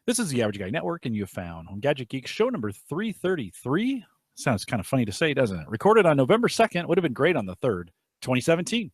This is the Average Guy Network, and you have found Home Gadget Geeks show number 333. Sounds kind of funny to say, doesn't it? Recorded on November 2nd, would have been great on the 3rd, 2017.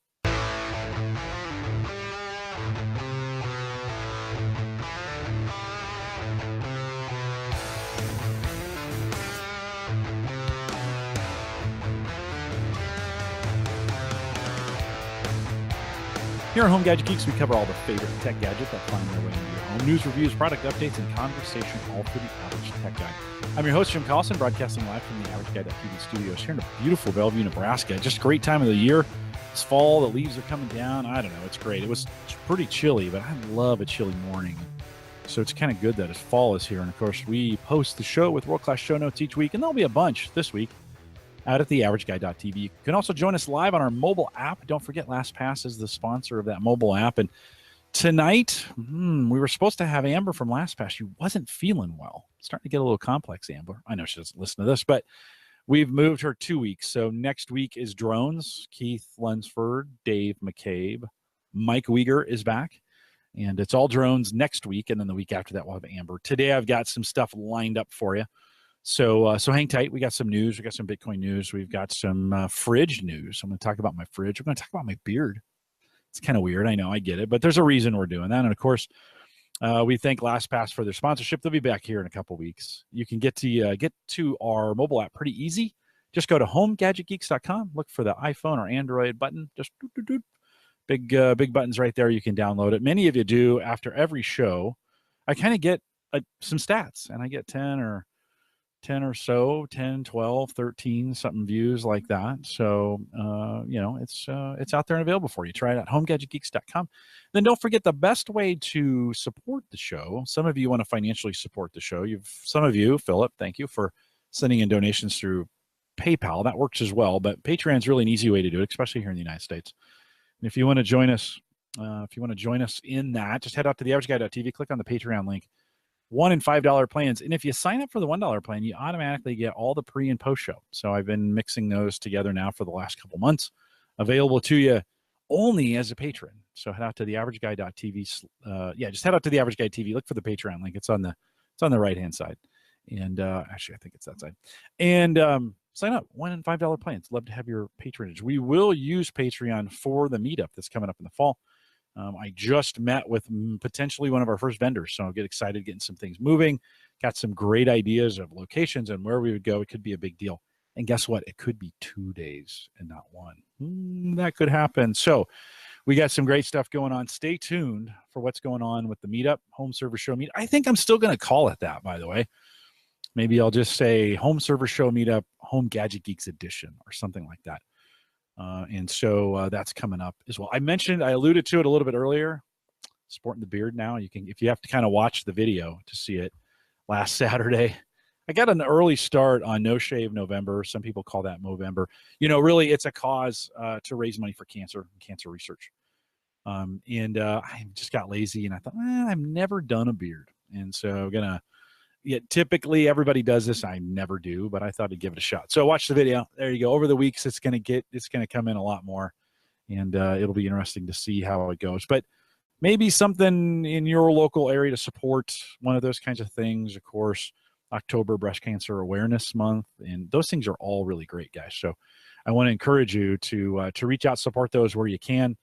Here on Home Gadget Geeks, we cover all the favorite tech gadgets that find their way into your home. News, reviews, product updates, and conversation, all for the average tech guy. I'm your host, Jim Collison, broadcasting live from the Average Guy.TV studios here in beautiful Bellevue, Nebraska. Just a great time of the year. It's fall. The leaves are coming down. I don't know. It's great. It was pretty chilly, but I love a chilly morning. So it's kind of good that fall is here. And, of course, we post the show with world-class show notes each week, and there'll be a bunch this week out at the AverageGuy.tv. You can also join us live on our mobile app. Don't forget, LastPass is the sponsor of that mobile app. And tonight, we were supposed to have Amber from LastPass. She wasn't feeling well. Starting to get a little complex, Amber. I know she doesn't listen to this, but we've moved her 2 weeks. So next week is drones. Keith Lunsford, Dave McCabe, Mike Uyghur is back. And it's all drones next week. And then the week after that, we'll have Amber. Today, I've got some stuff lined up for you. So hang tight. We got some news. We got some Bitcoin news. We've got some fridge news. I'm going to talk about my fridge. We're going to talk about my beard. It's kind of weird. I know. I get it. But there's a reason we're doing that. And, of course, we thank LastPass for their sponsorship. They'll be back here in a couple weeks. You can get to our mobile app pretty easy. Just go to homegadgetgeeks.com. Look for the iPhone or Android button. Just big buttons right there. You can download it. Many of you do. After every show, I kind of get some stats. And I get 10 or so, 10, 12, 13, something views like that. So, it's out there and available for you. Try it at homegadgetgeeks.com. Then don't forget the best way to support the show. Some of you want to financially support the show. Some of you, Philip, thank you for sending in donations through PayPal. That works as well. But Patreon's really an easy way to do it, especially here in the United States. And if you want to join us, in that, just head out to theaverageguy.tv, click on the Patreon link. $1 and $5 plans. And if you sign up for the $1 plan, you automatically get all the pre and post show. So I've been mixing those together now for the last couple months, available to you only as a patron. So head out to theaverageguy.tv. Just head out to theaverageguy.tv. Look for the Patreon link. It's on the right-hand side. And actually, I think it's that side. And sign up. $1 and $5 plans. Love to have your patronage. We will use Patreon for the meetup that's coming up in the fall. I just met with potentially one of our first vendors, so I'll get excited getting some things moving. Got some great ideas of locations and where we would go. It could be a big deal. And guess what? It could be 2 days and not one. That could happen. So we got some great stuff going on. Stay tuned for what's going on with the meetup, Home Server Show Meetup. I think I'm still going to call it that, by the way. Maybe I'll just say Home Server Show Meetup, Home Gadget Geeks Edition or something like that. And so that's coming up as well. I alluded to it a little bit earlier, sporting the beard now. If you have to kind of watch the video to see it. Last Saturday, I got an early start on No Shave November. Some people call that Movember. Really, it's a cause to raise money for cancer research. And I just got lazy and I thought, I've never done a beard. And so typically everybody does this. I never do, but I thought I'd give it a shot. So watch the video. There you go. Over the weeks, it's going to come in a lot more, and it'll be interesting to see how it goes. But maybe something in your local area to support one of those kinds of things. Of course, October Breast Cancer Awareness Month, and those things are all really great, guys. So I want to encourage you to reach out, support those where you can.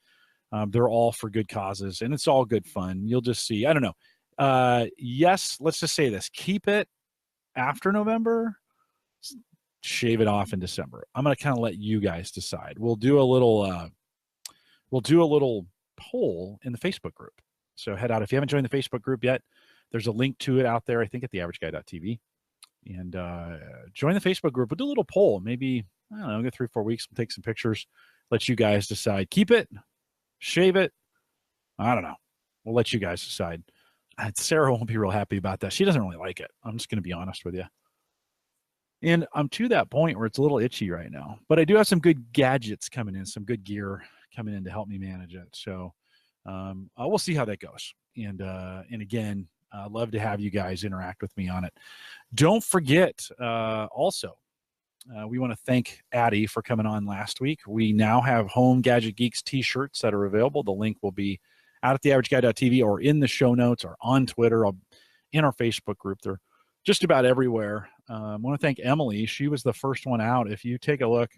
They're all for good causes, and it's all good fun. You'll just see. I don't know. Yes, let's just say this. Keep it after November, shave it off in December. I'm going to kind of let you guys decide. We'll do a little poll in the Facebook group. So head out. If you haven't joined the Facebook group yet, there's a link to it out there, I think at theaverageguy.tv. And join the Facebook group. We'll do a little poll. Maybe, I don't know, get 3 or 4 weeks. We'll take some pictures. Let you guys decide. Keep it, shave it. I don't know. We'll let you guys decide. Sarah won't be real happy about that. She doesn't really like it. I'm just going to be honest with you. And I'm to that point where it's a little itchy right now. But I do have some good gadgets coming in, some good gear coming in to help me manage it. So we'll see how that goes. And again, I'd love to have you guys interact with me on it. Don't forget, also, we want to thank Addie for coming on last week. We now have Home Gadget Geeks t-shirts that are available. The link will be out at theaverageguy.tv or in the show notes or on Twitter. in our Facebook group. They're just about everywhere. I want to thank Emily. She was the first one out. If you take a look,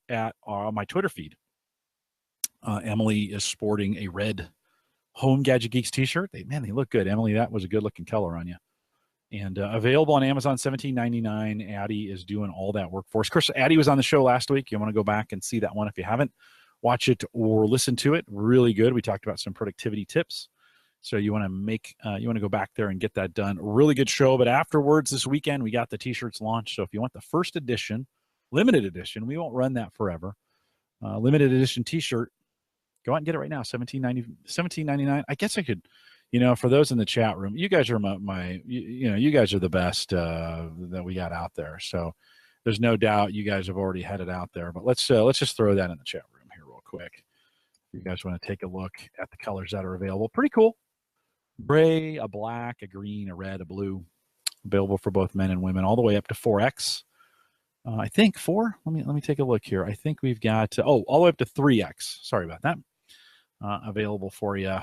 at my Twitter feed, Emily is sporting a red Home Gadget Geeks t-shirt. They look good. Emily, that was a good looking color on you. And available on Amazon, $17.99. Addie is doing all that work for us. Of course, Addie was on the show last week. You want to go back and see that one if you haven't. Watch it or listen to it. Really good. We talked about some productivity tips. So you want to go back there and get that done. Really good show. But afterwards this weekend, we got the t-shirts launched. So if you want the first edition, limited edition, we won't run that forever. Limited edition t-shirt, go out and get it right now. $17.99. I guess I could, for those in the chat room, you guys are you guys are the best that we got out there. So there's no doubt you guys have already had it out there. But let's just throw that in the chat room here real quick. If you guys want to take a look at the colors that are available, pretty cool. Gray, a black, a green, a red, a blue, available for both men and women, all the way up to 4X. I think 4. Let me take a look here. I think we've got all the way up to 3X. Sorry about that. Available for you.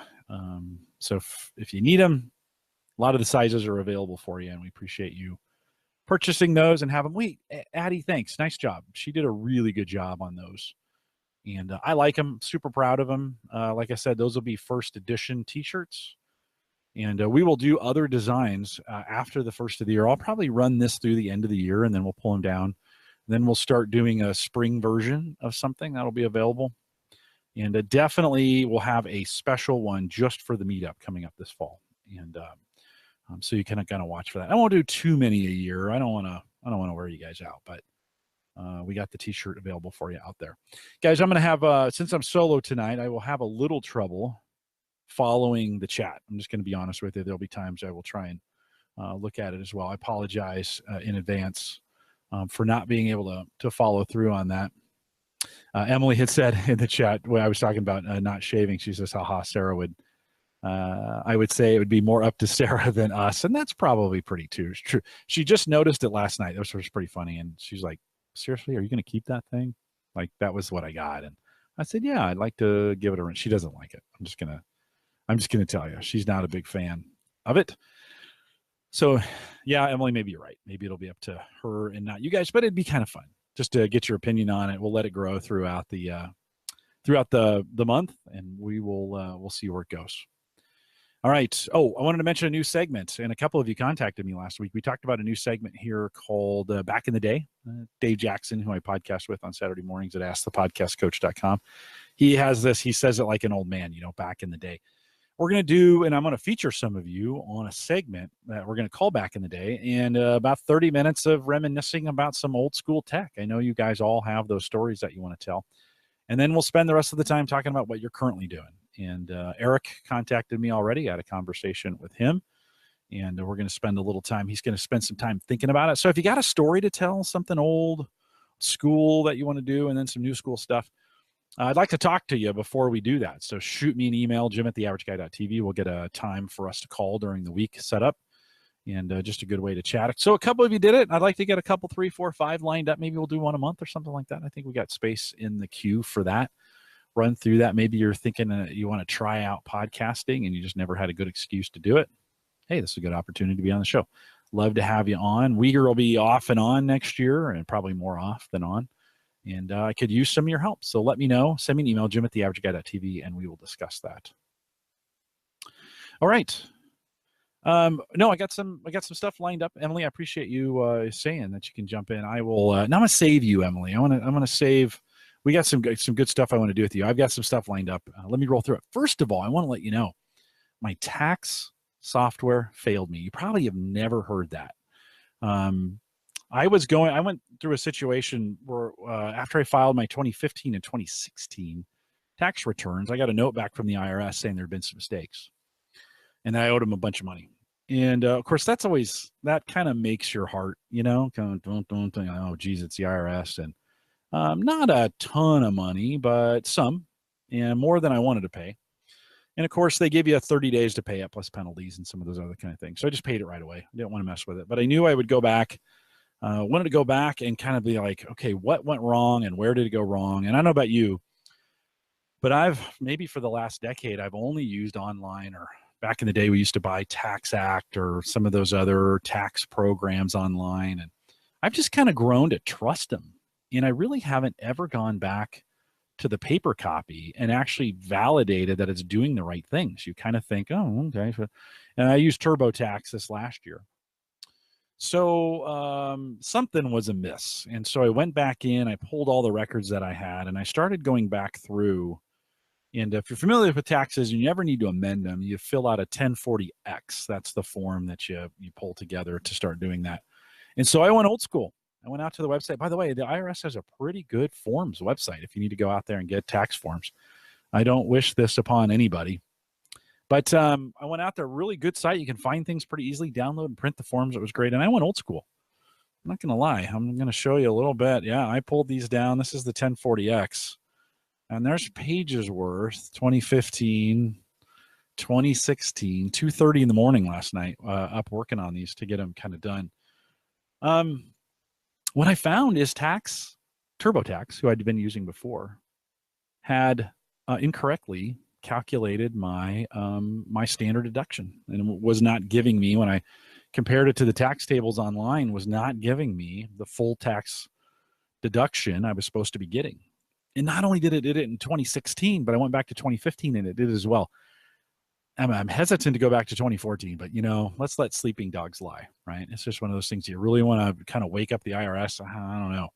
So if you need them, a lot of the sizes are available for you, and we appreciate you purchasing those and have them. Wait, Addie, thanks. Nice job. She did a really good job on those. And I like them. Super proud of them. Like I said, those will be first edition t-shirts. And we will do other designs after the first of the year. I'll probably run this through the end of the year, and then we'll pull them down. Then we'll start doing a spring version of something that'll be available. And definitely we'll have a special one just for the meetup coming up this fall. And so you can kind of watch for that. I won't do too many a year. I don't want to wear you guys out, but we got the t-shirt available for you out there. Guys, I'm going to have, since I'm solo tonight, I will have a little trouble following the chat. I'm just going to be honest with you. There'll be times I will try and look at it as well. I apologize in advance for not being able to follow through on that. Emily had said in the chat when I was talking about not shaving, she says, haha, Sarah would, I would say it would be more up to Sarah than us. And that's probably pretty true. She just noticed it last night. That was pretty funny. And she's like, seriously, are you going to keep that thing? Like, that was what I got. And I said, yeah, I'd like to give it a rinse. She doesn't like it. I'm just going to tell you, she's not a big fan of it. So yeah, Emily, maybe you're right. Maybe it'll be up to her and not you guys, but it'd be kind of fun just to get your opinion on it. We'll let it grow throughout the month, and we'll see where it goes. All right. Oh, I wanted to mention a new segment, and a couple of you contacted me last week. We talked about a new segment here called Back in the Day. Dave Jackson, who I podcast with on Saturday mornings at AskThePodcastCoach.com. He has this, he says it like an old man, back in the day. We're going to do, and I'm going to feature some of you on a segment that we're going to call Back in the Day, and about 30 minutes of reminiscing about some old school tech. I know you guys all have those stories that you want to tell. And then we'll spend the rest of the time talking about what you're currently doing. And Eric contacted me already. I had a conversation with him, and we're going to spend a little time. He's going to spend some time thinking about it. So if you got a story to tell, something old school that you want to do, and then some new school stuff, I'd like to talk to you before we do that. So shoot me an email, jim@theaverageguy.tv. We'll get a time for us to call during the week set up, and just a good way to chat. So a couple of you did it. I'd like to get a couple, 3, 4, 5 lined up. Maybe we'll do one a month or something like that. I think we got space in the queue for that. Run through that. Maybe you're thinking you want to try out podcasting and you just never had a good excuse to do it. Hey, this is a good opportunity to be on the show. Love to have you on. Uyghur will be off and on next year, and probably more off than on. And I could use some of your help. So let me know. Send me an email, jim@theaverageguy.tv, and we will discuss that. All right. No, I got some stuff lined up. Emily, I appreciate you saying that you can jump in. I will. Now I'm gonna save you, Emily. I'm gonna save. We got some good stuff I want to do with you. I've got some stuff lined up. Let me roll through it. First of all, I want to let you know my tax software failed me. You probably have never heard that. I went through a situation where after I filed my 2015 and 2016 tax returns, I got a note back from the IRS saying there had been some mistakes, and I owed them a bunch of money. And of course, that kind of makes your heart, kind of, oh, geez, it's the IRS, and not a ton of money, but some, and more than I wanted to pay. And of course, they give you 30 days to pay it plus penalties and some of those other kind of things. So I just paid it right away. I didn't want to mess with it, but I knew I would go back. Wanted to go back and kind of be like, okay, what went wrong and where did it go wrong? And I don't know about you, but maybe for the last decade, I've only used online or back in the day, we used to buy Tax Act or some of those other tax programs online. And I've just kind of grown to trust them. And I really haven't ever gone back to the paper copy and actually validated that it's doing the right things. You kind of think, oh, okay. And I used TurboTax this last year. So something was amiss. And so I went back in, I pulled all the records that I had, and I started going back through. And if you're familiar with taxes and you never need to amend them, you fill out a 1040X. That's the form that you pull together to start doing that. And so I went old school. I went out to the website. By the way, the IRS has a pretty good forms website if you need to go out there and get tax forms. I don't wish this upon anybody. But I went out there, really good site. You can find things pretty easily, download and print the forms. It was great. And I went old school. I'm not going to lie. I'm going to show you a little bit. Yeah, I pulled these down. This is the 1040X. And there's pages worth, 2015, 2016, 2:30 in the morning last night, up working on these to get them kind of done. What I found is TurboTax, who I'd been using before, had incorrectly calculated my my standard deduction, and was not giving me, when I compared it to the tax tables online, was not giving me the full tax deduction I was supposed to be getting. And not only did it in 2016, but I went back to 2015 and it did as well. I'm hesitant to go back to 2014, but let's let sleeping dogs lie, right? It's just one of those things you really want to kind of wake up the IRS. I don't know.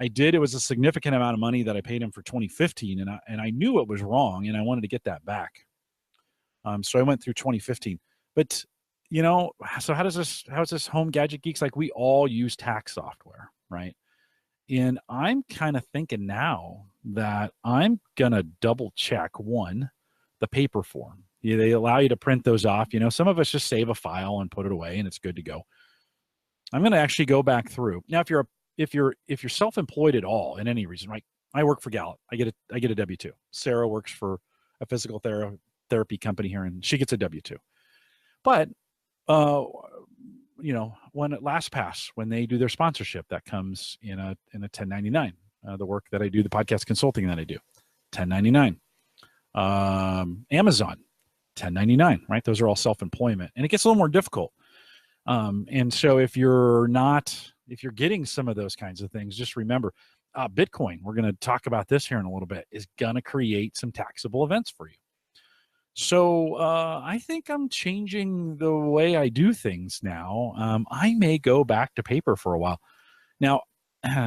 I did. It was a significant amount of money that I paid him for 2015, and I knew it was wrong, and I wanted to get that back. So I went through 2015. But so how's this Home Gadget Geeks? Like, we all use tax software, right? And I'm kind of thinking now that I'm gonna double check the paper form. They allow you to print those off. Some of us just save a file and put it away, and it's good to go. I'm going to actually go back through. Now, if you're self-employed at all in any reason, right? I work for Gallup. I get a W-2. Sarah works for a physical therapy company here, and she gets a W-2. But when at LastPass, when they do their sponsorship, that comes in a 1099. The work that I do, the podcast consulting that I do, 1099. Amazon, 1099, right? Those are all self-employment, and it gets a little more difficult. And so if you're getting some of those kinds of things, just remember, BitCoin, we're going to talk about this here in a little bit, is going to create some taxable events for you. So I think I'm changing the way I do things now. I may go back to paper for a while. Now,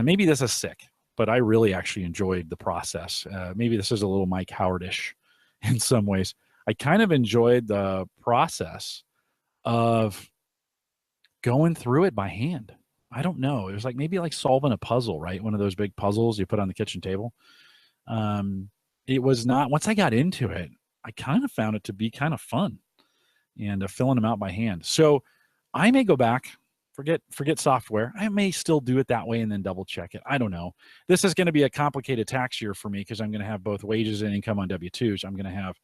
maybe this is sick, but I really actually enjoyed the process. Maybe this is a little Mike Howard-ish in some ways. I kind of enjoyed the process of going through it by hand. I don't know. It was maybe like solving a puzzle, right? One of those big puzzles you put on the kitchen table. It was not, once I got into it, I kind of found it to be kind of fun, and filling them out by hand. So I may go back, forget software. I may still do it that way and then double check it. I don't know. This is going to be a complicated tax year for me because I'm going to have both wages and income on W-2s. I'm going to have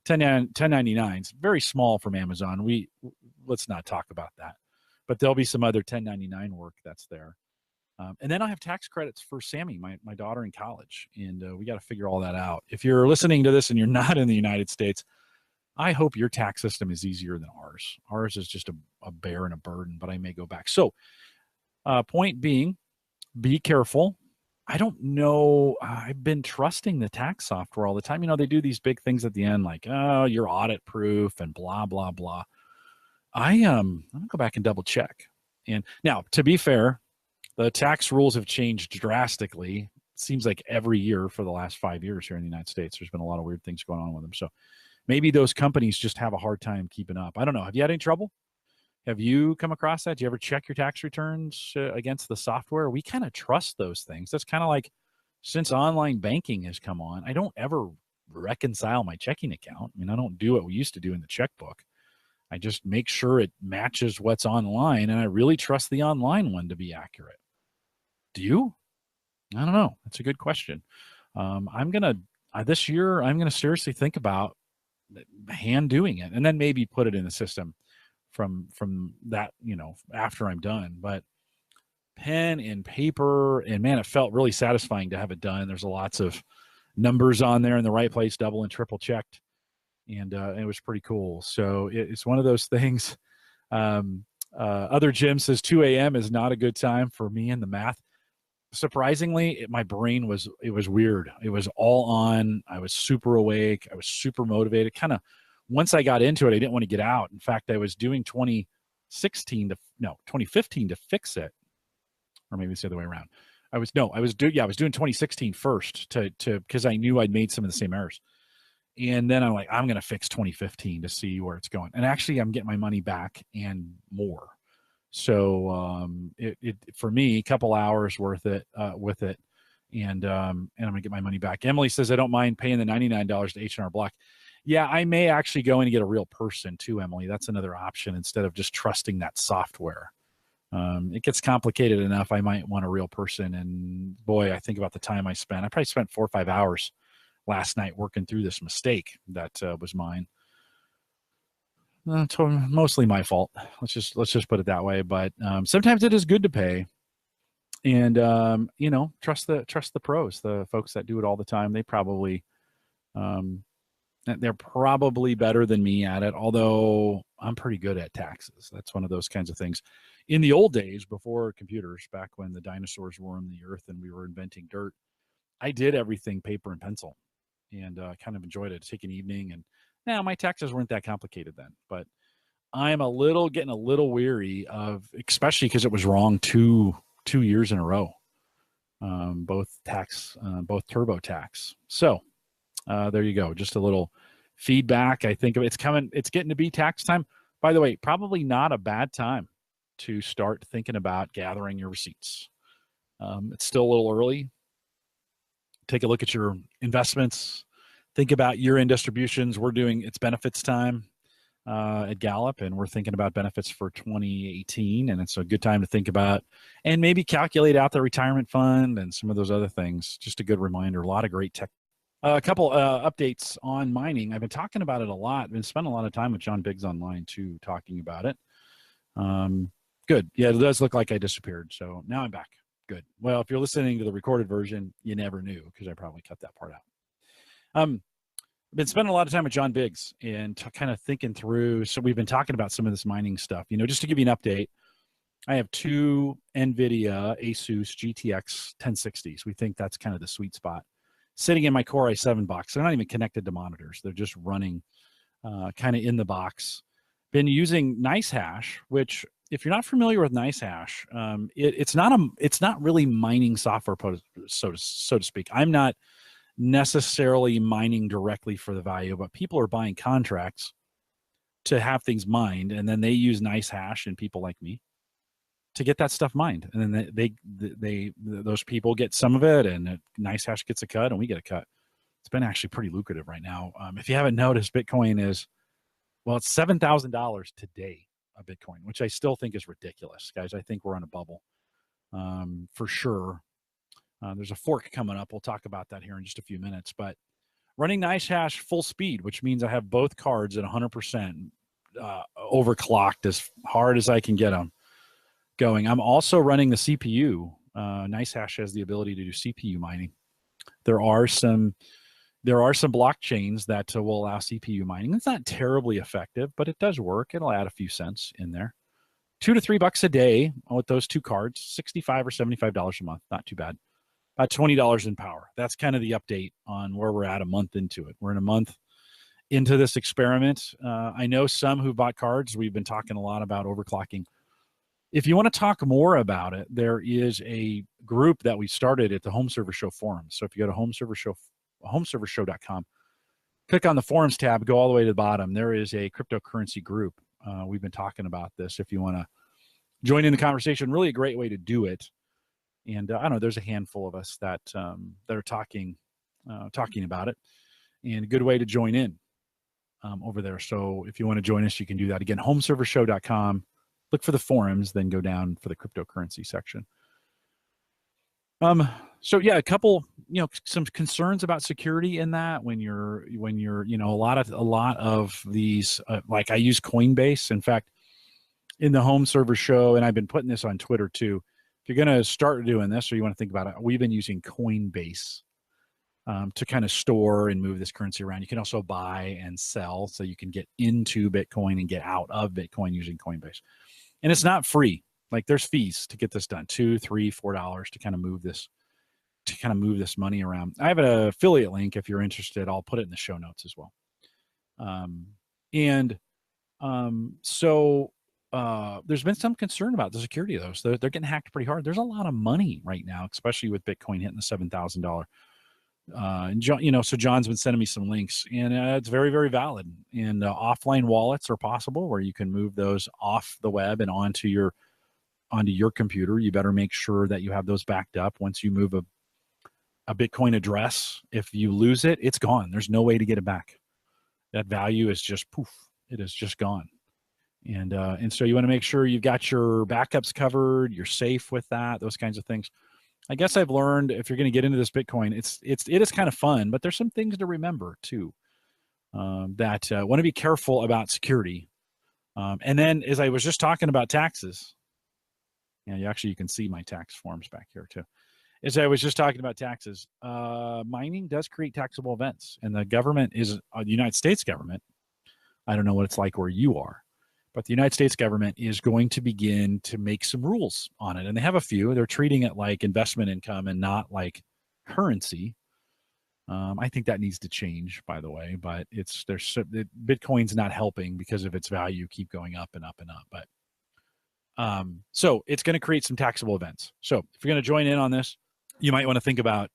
1099s, very small from Amazon. Let's not talk about that. But there'll be some other 1099 work that's there. And then I'll have tax credits for Sammy, my daughter in college. And we got to figure all that out. If you're listening to this and you're not in the United States, I hope your tax system is easier than ours. Ours is just a bear and a burden, but I may go back. So point being, be careful. I don't know. I've been trusting the tax software all the time. They do these big things at the end, like, oh, you're audit proof and blah, blah, blah. I'm going to go back and double check. And now, to be fair, the tax rules have changed drastically. It seems like every year for the last 5 years here in the United States, there's been a lot of weird things going on with them. So maybe those companies just have a hard time keeping up. I don't know. Have you had any trouble? Have you come across that? Do you ever check your tax returns against the software? We kind of trust those things. That's kind of like, since online banking has come on, I don't ever reconcile my checking account. I don't do what we used to do in the checkbook. I just make sure it matches what's online, and I really trust the online one to be accurate. Do you? I don't know. That's a good question. This year, I'm going to seriously think about hand doing it, and then maybe put it in the system from that, after I'm done. But pen and paper, and man, it felt really satisfying to have it done. There's lots of numbers on there in the right place, double and triple checked. and it was pretty cool. So it's one of those things. Other Jim says 2 a.m. is not a good time for me in the math. Surprisingly, my brain was weird. It was all on. I was super awake. I was super motivated. Kind of once I got into it, I didn't want to get out. In fact, I was doing 2015 to fix it, or maybe it's the other way around. I was doing 2016 first to because I knew I'd made some of the same errors. And then I'm like, I'm going to fix 2015 to see where it's going. And actually, I'm getting my money back and more. So it for me, a couple hours worth it with it, and I'm gonna get my money back. Emily says I don't mind paying the $99 to H&R Block. Yeah, I may actually go in and get a real person too, Emily. That's another option instead of just trusting that software. It gets complicated enough. I might want a real person. And boy, I think about the time I spent. I probably spent 4 or 5 hours last night working through this mistake that was mine. Mostly my fault. Let's just put it that way. But sometimes it is good to pay, and trust the pros, the folks that do it all the time. They're probably better than me at it. Although I'm pretty good at taxes. That's one of those kinds of things. In the old days, before computers, back when the dinosaurs roamed the earth and we were inventing dirt, I did everything paper and pencil, and kind of enjoyed it. Take an evening and. Now, my taxes weren't that complicated then, but I'm getting a little weary of, especially because it was wrong two years in a row, both TurboTax. So there you go. Just a little feedback. I think it's coming. It's getting to be tax time. By the way, probably not a bad time to start thinking about gathering your receipts. It's still a little early. Take a look at your investments. Think about year-end distributions. It's benefits time at Gallup, and we're thinking about benefits for 2018, and it's a good time to think about and maybe calculate out the retirement fund and some of those other things. Just a good reminder. A lot of great tech. A couple updates on mining. I've been talking about it a lot. I've been spending a lot of time with John Biggs online too, talking about it. Good. Yeah, it does look like I disappeared, so now I'm back. Good. Well, if you're listening to the recorded version, you never knew because I probably cut that part out. I've been spending a lot of time with John Biggs and kind of thinking through. So we've been talking about some of this mining stuff. Just to give you an update, I have 2 NVIDIA Asus GTX 1060s. We think that's kind of the sweet spot. Sitting in my Core i7 box. They're not even connected to monitors. They're just running kind of in the box. Been using NiceHash, which if you're not familiar with NiceHash, it's not really mining software, so to speak. I'm not necessarily mining directly for the value, but people are buying contracts to have things mined, and then they use NiceHash and people like me to get that stuff mined, and then those people get some of it, and NiceHash gets a cut, and we get a cut. It's been actually pretty lucrative right now. If you haven't noticed, Bitcoin is it's $7,000 today a Bitcoin, which I still think is ridiculous, guys. I think we're on a bubble for sure. There's a fork coming up. We'll talk about that here in just a few minutes. But running NiceHash full speed, which means I have both cards at 100% overclocked as hard as I can get them going. I'm also running the CPU. NiceHash has the ability to do CPU mining. There are some blockchains that will allow CPU mining. It's not terribly effective, but it does work. It'll add a few cents in there. $2 to $3 a day with those 2 cards, $65 or $75 a month. Not too bad. About $20 in power. That's kind of the update on where we're at a month into it. We're in a month into this experiment. I know some who bought cards. We've been talking a lot about overclocking. If you want to talk more about it, there is a group that we started at the Home Server Show forums. So if you go to homeservershow.com, click on the forums tab, go all the way to the bottom. There is a cryptocurrency group. We've been talking about this. If you want to join in the conversation, really a great way to do it. And I don't know, there's a handful of us that are talking about it, and a good way to join in over there. So if you want to join us, you can do that. Again, homeservershow.com. Look for the forums, then go down for the cryptocurrency section. So yeah, a couple, some concerns about security in that when you're, a lot of these, like I use Coinbase. In fact, in the Home Server Show, and I've been putting this on Twitter too, if you're going to start doing this or you want to think about it, we've been using Coinbase to kind of store and move this currency around. You can also buy and sell, so you can get into Bitcoin and get out of Bitcoin using Coinbase. And it's not free. Like there's fees to get this done, $2, $3, $4 to kind of move this money around. I have an affiliate link if you're interested. I'll put it in the show notes as well. So there's been some concern about the security of those. They're getting hacked pretty hard. There's a lot of money right now, especially with Bitcoin hitting the $7,000. And John, so John's been sending me some links, and it's very, very valid. And offline wallets are possible where you can move those off the web and onto your computer. You better make sure that you have those backed up. Once you move a Bitcoin address, if you lose it, it's gone. There's no way to get it back. That value is just poof. It is just gone. And so you want to make sure you've got your backups covered. You're safe with that. Those kinds of things. I guess I've learned if you're going to get into this Bitcoin, it is kind of fun, but there's some things to remember too. That want to be careful about security. And then, as I was just talking about taxes, you can see my tax forms back here too. As I was just talking about taxes, mining does create taxable events, and the government is the United States government. I don't know what it's like where you are, but the United States government is going to begin to make some rules on it. And they have a few. They're treating it like investment income and not like currency. I think that needs to change, by the way, but Bitcoin's not helping because of its value keep going up and up and up. But so it's going to create some taxable events. So if you're going to join in on this, you might want to think about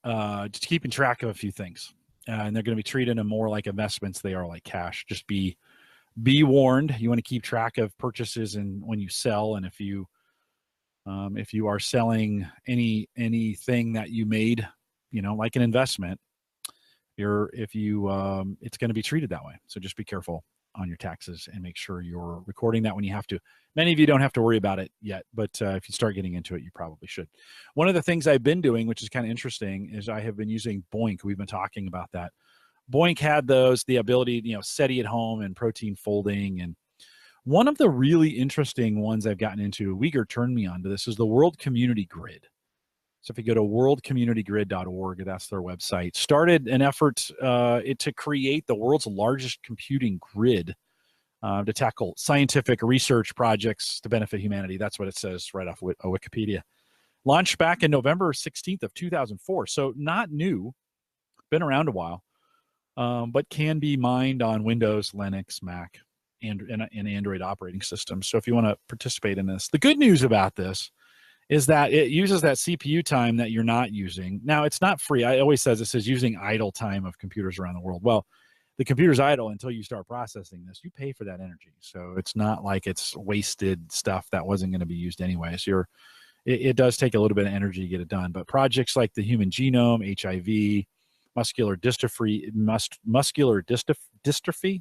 just keeping track of a few things. And they're going to be treating them more like investments. They are like cash. Just be warned. You want to keep track of purchases and when you sell, and if you are selling anything that you made, like an investment, it's going to be treated that way. So just be careful on your taxes and make sure you're recording that when you have to. Many of you don't have to worry about it yet, but if you start getting into it, you probably should. One of the things I've been doing, which is kind of interesting, is I have been using Boink. We've been talking about that. Boink had the ability, SETI at home and protein folding. And one of the really interesting ones I've gotten into, Uyghur turned me on to this, is the World Community Grid. So if you go to worldcommunitygrid.org, that's their website, started an effort to create the world's largest computing grid to tackle scientific research projects to benefit humanity. That's what it says right off Wikipedia. Launched back in November 16th of 2004. So not new, been around a while. But can be mined on Windows, Linux, Mac, and Android operating systems. So if you want to participate in this, the good news about this is that it uses that CPU time that you're not using. Now, it's not free. It says using idle time of computers around the world. Well, the computer's idle until you start processing this. You pay for that energy. So it's not like it's wasted stuff that wasn't going to be used anyway. So it does take a little bit of energy to get it done. But projects like the human genome, HIV, muscular dystrophy,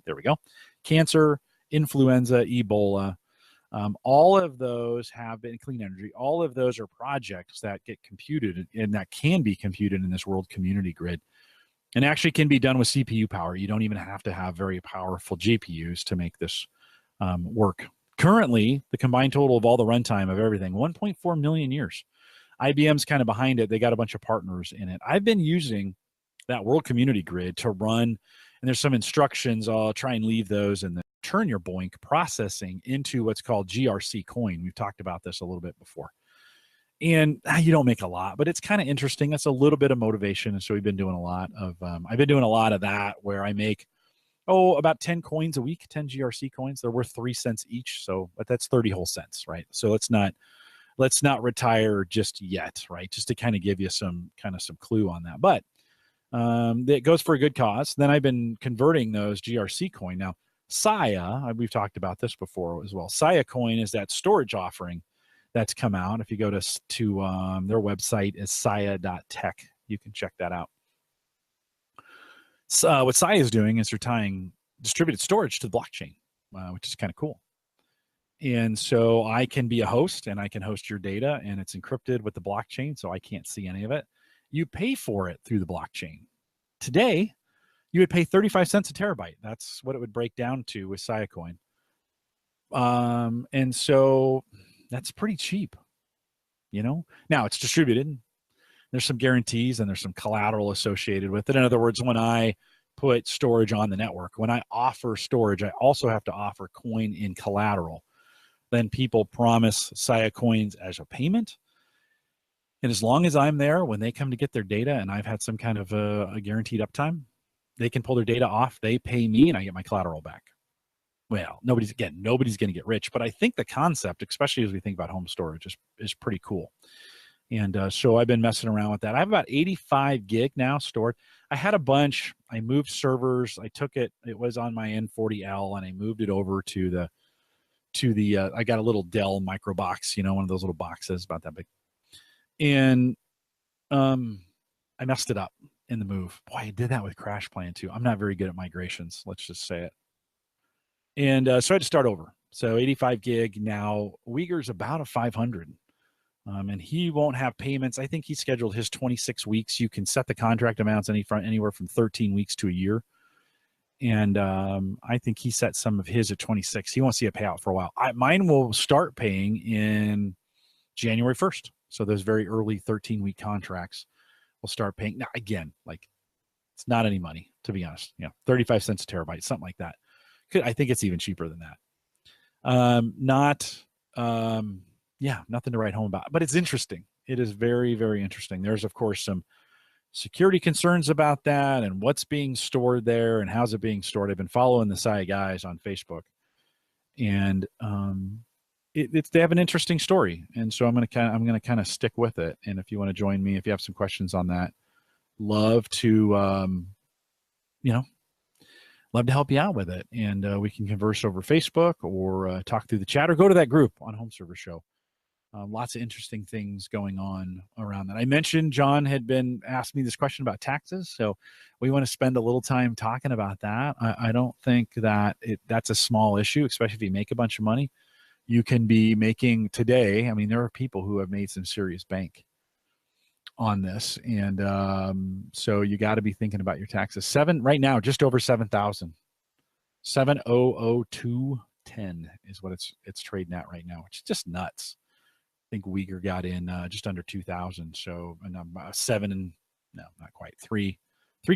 there we go, cancer, influenza, Ebola, all of those have been clean energy. All of those are projects that get computed and that can be computed in this World Community Grid, and actually can be done with CPU power. You don't even have to have very powerful GPUs to make this work. Currently, the combined total of all the runtime of everything, 1.4 million years. IBM's kind of behind it. They got a bunch of partners in it. I've been using that World Community Grid to run, and there's some instructions. I'll try and leave those, and then turn your Boink processing into what's called GRC coin. We've talked about this a little bit before. And you don't make a lot, but it's kind of interesting. That's a little bit of motivation. And so we've been doing a lot of, I've been doing a lot of that where I make, about 10 coins a week, 10 GRC coins. They're worth 3 cents each. So, but that's 30 whole cents, right? So let's not retire just yet, right? Just to kind of give you some clue on that. But it goes for a good cause. Then I've been converting those GRC coin. Now, Saya, we've talked about this before as well. Saya coin is that storage offering that's come out. If you go to their website is saya.tech, you can check that out. So what Saya is doing is they're tying distributed storage to the blockchain, which is kind of cool. And so I can be a host, and I can host your data, and it's encrypted with the blockchain, so I can't see any of it. You pay for it through the blockchain. Today, you would pay 35 cents a terabyte. That's what it would break down to with Saya coin. And so that's pretty cheap, Now it's distributed. There's some guarantees and there's some collateral associated with it. In other words, when I put storage on the network, when I offer storage, I also have to offer coin in collateral. Then people promise Sia coins as a payment. And as long as I'm there when they come to get their data and I've had some kind of a guaranteed uptime, they can pull their data off. They pay me and I get my collateral back. Well, nobody's going to get rich, but I think the concept, especially as we think about home storage, is pretty cool. And so I've been messing around with that. I have about 85 gig now stored. I had a bunch. I moved servers. I took it. It was on my N40L, and I moved it over to the. I got a little Dell micro box, one of those little boxes about that big. And I messed it up in the move. Boy, I did that with Crash Plan too. I'm not very good at migrations. Let's just say it. And so I had to start over. So 85 gig now. Uyghur's about a 500. And he won't have payments. I think he scheduled his 26 weeks. You can set the contract amounts anywhere from 13 weeks to a year. And I think he set some of his at 26. He won't see a payout for a while. Mine will start paying in January 1st. So those very early 13-week contracts will start paying. Now, again, it's not any money, to be honest. 35 cents a terabyte, something like that. I think it's even cheaper than that. Nothing to write home about. But it's interesting. It is very, very interesting. There's, of course, some security concerns about that and what's being stored there and how's it being stored. I've been following the SIA guys on Facebook, and they have an interesting story, and so I'm going to kind of stick with it. And if you want to join me, if you have some questions on that, love to help you out with it, and we can converse over Facebook or talk through the chat or go to that group on Home Server Show. Lots of interesting things going on around that. I mentioned John had been asking me this question about taxes, so we want to spend a little time talking about that. I don't think that that's a small issue, especially if you make a bunch of money. You can be making today. I mean, there are people who have made some serious bank on this, and so you got to be thinking about your taxes. Right now, just over 7,000. 7,002.10 is what it's trading at right now, which is just nuts. I think Uyghur got in just under 2,000. So, and not quite three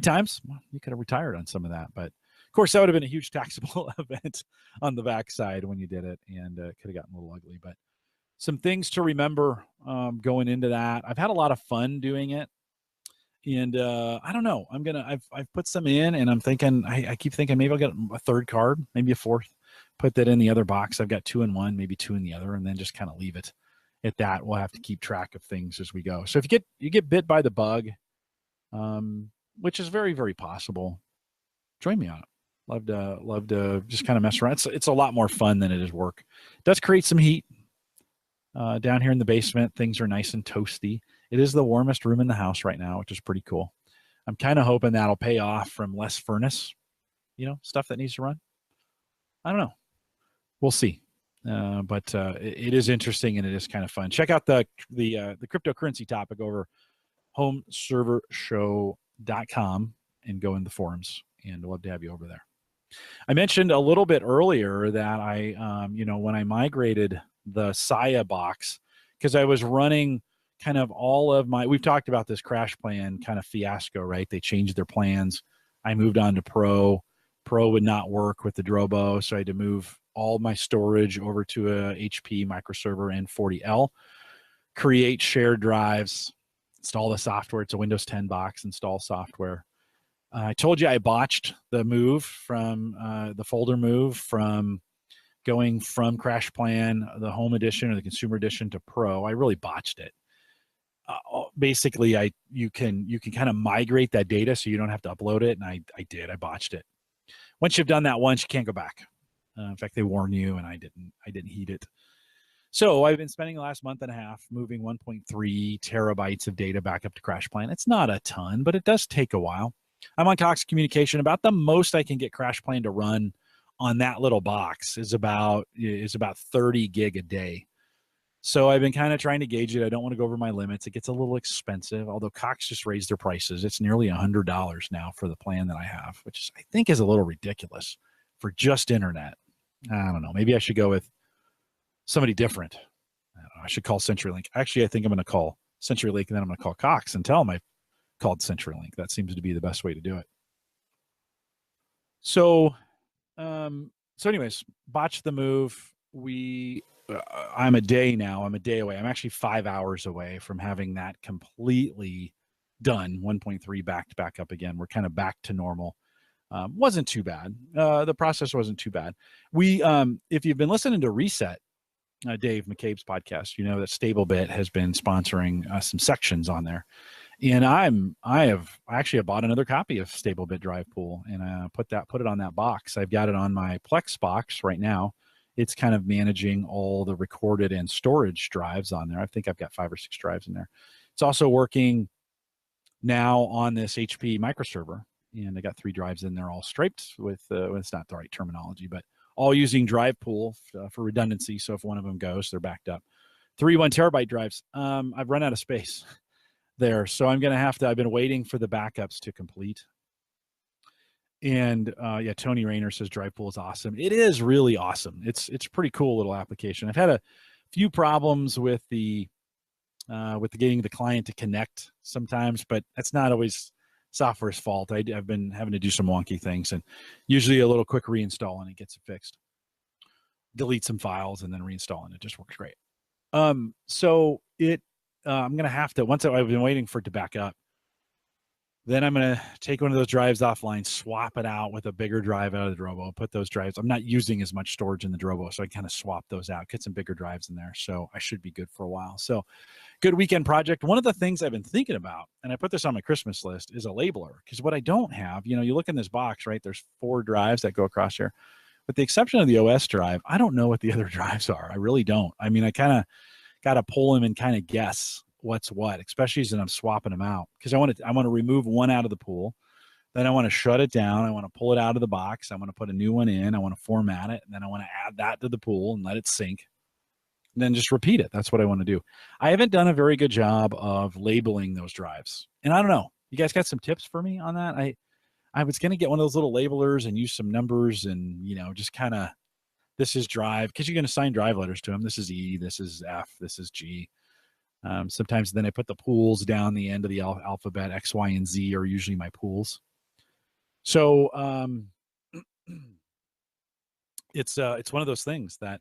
times. Well, you could have retired on some of that, but of course that would have been a huge taxable event on the backside when you did it, and it could have gotten a little ugly. But some things to remember going into that. I've had a lot of fun doing it, and I don't know. I've put some in, and I'm thinking. I keep thinking maybe I'll get a third card, maybe a fourth. Put that in the other box. I've got 2 in one, maybe 2 in the other, and then just kind of leave it at that. We'll have to keep track of things as we go. So if you get bit by the bug, which is very, very possible, join me on it. Love to just kind of mess around. It's a lot more fun than it is work. It does create some heat down here in the basement. Things are nice and toasty. It is the warmest room in the house right now, which is pretty cool. I'm kind of hoping that'll pay off from less furnace, stuff that needs to run. I don't know. We'll see. But it is interesting and it is kind of fun. Check out the cryptocurrency topic over homeservershow.com and go in the forums, and I'd love to have you over there. I mentioned a little bit earlier that I, when I migrated the Sia box, because I was running kind of all of we've talked about this Crash Plan kind of fiasco, right? They changed their plans. I moved on to Pro. Pro would not work with the Drobo, so I had to move all my storage over to a HP microserver N40L, create shared drives, install the software. It's a Windows 10 box, install software. I told you I botched the move from the folder move from going from Crash Plan, the Home Edition or the Consumer Edition to Pro. I really botched it. Basically, you can kind of migrate that data so you don't have to upload it, and I did. I botched it. Once you've done that once, you can't go back. In fact, they warn you, and I didn't heed it. So I've been spending the last month and a half moving 1.3 terabytes of data back up to Crash Plan. It's not a ton, but it does take a while. I'm on Cox Communication. About the most I can get Crash Plan to run on that little box is about 30 gig a day. So I've been kind of trying to gauge it. I don't want to go over my limits. It gets a little expensive, although Cox just raised their prices. It's nearly $100 now for the plan that I have, which I think is a little ridiculous for just internet. I don't know. Maybe I should go with somebody different. I should call CenturyLink. Actually, I think I'm going to call CenturyLink, and then I'm going to call Cox and tell them I called CenturyLink. That seems to be the best way to do it. So, anyways, botched the move. I'm a day now. I'm a day away. I'm actually 5 hours away from having that completely done. 1.3 back up again. We're kind of back to normal. Wasn't too bad. The process wasn't too bad. If you've been listening to Reset, Dave McCabe's podcast, you know that StableBit has been sponsoring some sections on there. And I actually bought another copy of StableBit Drive Pool, and put it on that box. I've got it on my Plex box right now. It's kind of managing all the recorded and storage drives on there. I think I've got 5 or 6 drives in there. It's also working now on this HP microserver, and I got 3 drives in there, all striped with it's not the right terminology, but all using Drive Pool for redundancy. So if one of them goes, they're backed up. 3 1 terabyte drives. I've run out of space there, so I'm gonna have to. I've been waiting for the backups to complete. And yeah, Tony Rayner says Drive Pool is awesome. It is really awesome. It's a pretty cool little application. I've had a few problems with the getting the client to connect sometimes, but that's not always software's fault. I've been having to do some wonky things, and usually a little quick reinstall and it gets it fixed. Delete some files and then reinstall, and it just works great. So I'm gonna have to, once I've been waiting for it to back up, then I'm gonna take one of those drives offline, swap it out with a bigger drive out of the Drobo, put those drives. I'm not using as much storage in the Drobo, so I kind of swap those out, get some bigger drives in there. So I should be good for a while. So good weekend project. One of the things I've been thinking about, and I put this on my Christmas list, is a labeler. Because what I don't have, you look in this box, right? There's 4 drives that go across here. With the exception of the OS drive, I don't know what the other drives are. I really don't. I mean, I kind of got to pull them and kind of guess what's what, especially as I'm swapping them out. Because I want to remove one out of the pool. Then I want to shut it down. I want to pull it out of the box. I want to put a new one in. I want to format it. And then I want to add that to the pool and let it sync. And then just repeat it. That's what I want to do. I haven't done a very good job of labeling those drives. And I don't know. You guys got some tips for me on that? I was going to get one of those little labelers and use some numbers and, just kind of, this is drive, because you're going to assign drive letters to them. This is E, this is F, this is G. Sometimes then I put the pools down the end of the alphabet. X, Y, and Z are usually my pools. So it's one of those things that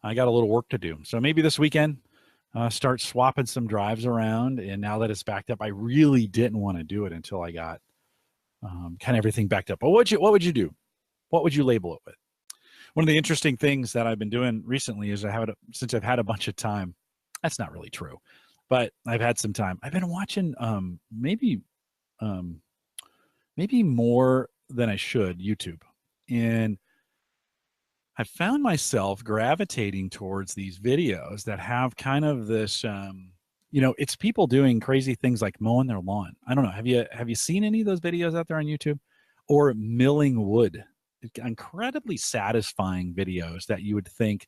I got a little work to do. So maybe this weekend, start swapping some drives around. And now that it's backed up, I really didn't want to do it until I got kind of everything backed up. But what would you do? What would you label it with? One of the interesting things that I've been doing recently is since I've had a bunch of time. That's not really true, but I've had some time. I've been watching maybe more than I should YouTube, and I found myself gravitating towards these videos that have kind of this, it's people doing crazy things like mowing their lawn. I don't know. Have you seen any of those videos out there on YouTube, or milling wood? Incredibly satisfying videos that you would think,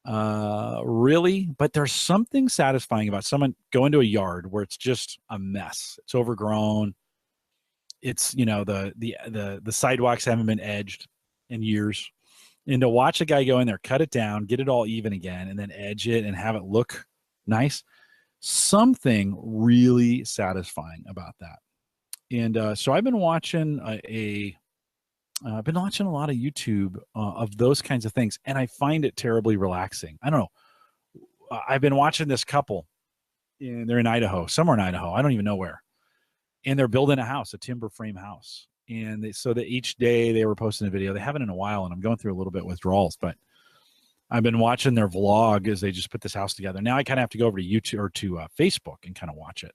really, but there's something satisfying about someone going to a yard where it's just a mess. It's overgrown. It's, the sidewalks haven't been edged in years. And to watch a guy go in there, cut it down, get it all even again, and then edge it and have it look nice, something really satisfying about that. And so I've been watching I've been watching a lot of YouTube of those kinds of things, and I find it terribly relaxing. I don't know. I've been watching this couple, and they're in Idaho, somewhere in Idaho. I don't even know where. And they're building a house, a timber frame house. And so that each day they were posting a video. They haven't in a while, and I'm going through a little bit of withdrawals, but I've been watching their vlog as they just put this house together. Now I kind of have to go over to YouTube or to Facebook and kind of watch it.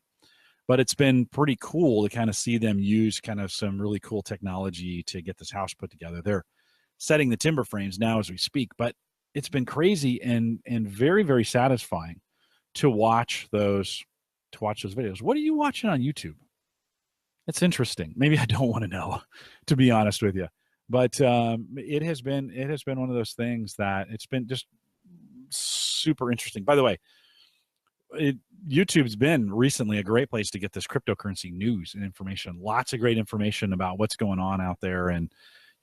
But it's been pretty cool to kind of see them use kind of some really cool technology to get this house put together. They're setting the timber frames now as we speak, but it's been crazy and very, very satisfying to watch those videos. What are you watching on YouTube? It's interesting. Maybe I don't want to know, to be honest with you. But it has been one of those things that it's been just super interesting. By the way, YouTube's been recently a great place to get this cryptocurrency news and information. Lots of great information about what's going on out there. And,